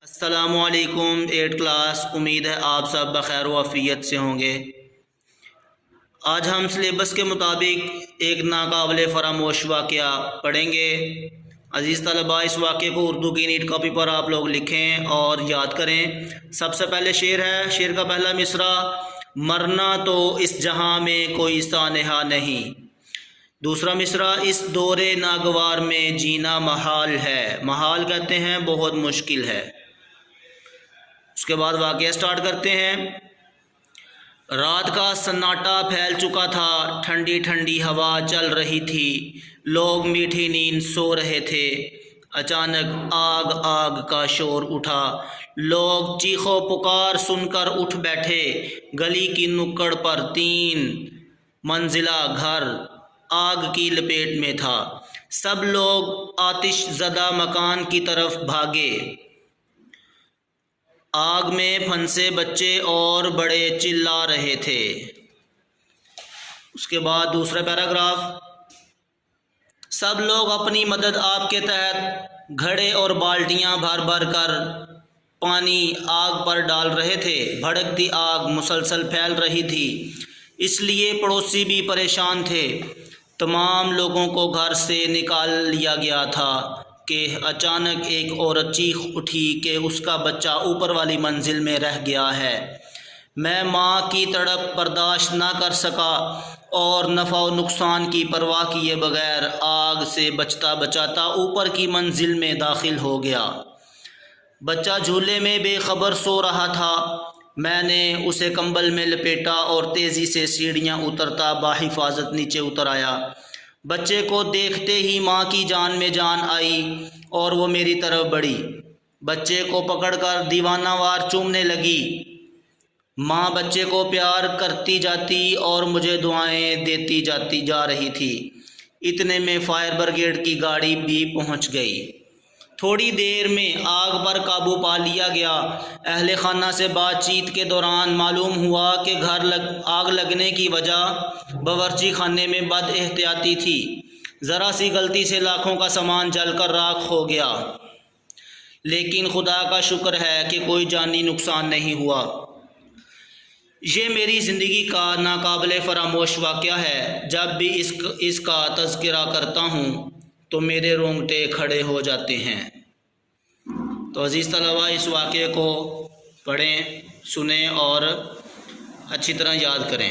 السلام علیکم 8 کلاس، امید ہے آپ سب بخیر و عافیت سے ہوں گے۔ آج ہم سلیبس کے مطابق ایک ناقابل فراموش واقعہ پڑھیں گے۔ عزیز طلباء، اس واقعے کو اردو کی نیٹ کاپی پر آپ لوگ لکھیں اور یاد کریں۔ سب سے پہلے شعر ہے، شعر کا پہلا مصرع: مرنا تو اس جہاں میں کوئی سانحہ نہیں۔ دوسرا مصرع: اس دور ناگوار میں جینا محال ہے۔ محال کہتے ہیں بہت مشکل ہے۔ اس کے بعد واقعہ سٹارٹ کرتے ہیں۔ رات کا سناٹا پھیل چکا تھا، ٹھنڈی ٹھنڈی ہوا چل رہی تھی، لوگ میٹھی نیند سو رہے تھے۔ اچانک آگ آگ کا شور اٹھا، لوگ چیخ و پکار سن کر اٹھ بیٹھے۔ گلی کی نکڑ پر 3 منزلہ گھر آگ کی لپیٹ میں تھا۔ سب لوگ آتش زدہ مکان کی طرف بھاگے۔ آگ میں پھنسے بچے اور بڑے چلا رہے تھے۔ اس کے بعد دوسرا پیراگراف: سب لوگ اپنی مدد آپ کے تحت گھڑے اور بالٹیاں بھر بھر کر پانی آگ پر ڈال رہے تھے۔ بھڑکتی آگ مسلسل پھیل رہی تھی، اس لیے پڑوسی بھی پریشان تھے۔ تمام لوگوں کو گھر سے نکال لیا گیا تھا کہ اچانک ایک عورت چیخ اٹھی کہ اس کا بچہ اوپر والی منزل میں رہ گیا ہے۔ میں ماں کی تڑپ برداشت نہ کر سکا اور نفع و نقصان کی پرواہ کیے بغیر آگ سے بچتا بچاتا اوپر کی منزل میں داخل ہو گیا۔ بچہ جھولے میں بے خبر سو رہا تھا۔ میں نے اسے کمبل میں لپیٹا اور تیزی سے سیڑھیاں اترتا بحفاظت نیچے اتر آیا۔ بچے کو دیکھتے ہی ماں کی جان میں جان آئی اور وہ میری طرف بڑھی۔ بچے کو پکڑ کر دیوانہ وار چومنے لگی۔ ماں بچے کو پیار کرتی جاتی اور مجھے دعائیں دیتی جاتی جا رہی تھی۔ اتنے میں فائر بریگیڈ کی گاڑی بھی پہنچ گئی۔ تھوڑی دیر میں آگ پر قابو پا لیا گیا۔ اہل خانہ سے بات چیت کے دوران معلوم ہوا کہ آگ لگنے کی وجہ باورچی خانے میں بد احتیاطی تھی۔ ذرا سی غلطی سے لاکھوں کا سامان جل کر راکھ ہو گیا، لیکن خدا کا شکر ہے کہ کوئی جانی نقصان نہیں ہوا۔ یہ میری زندگی کا ناقابل فراموش واقعہ ہے۔ جب بھی اس کا تذکرہ کرتا ہوں تو میرے رونگٹے کھڑے ہو جاتے ہیں۔ تو عزیز طلباء، اس واقعے کو پڑھیں، سنیں اور اچھی طرح یاد کریں۔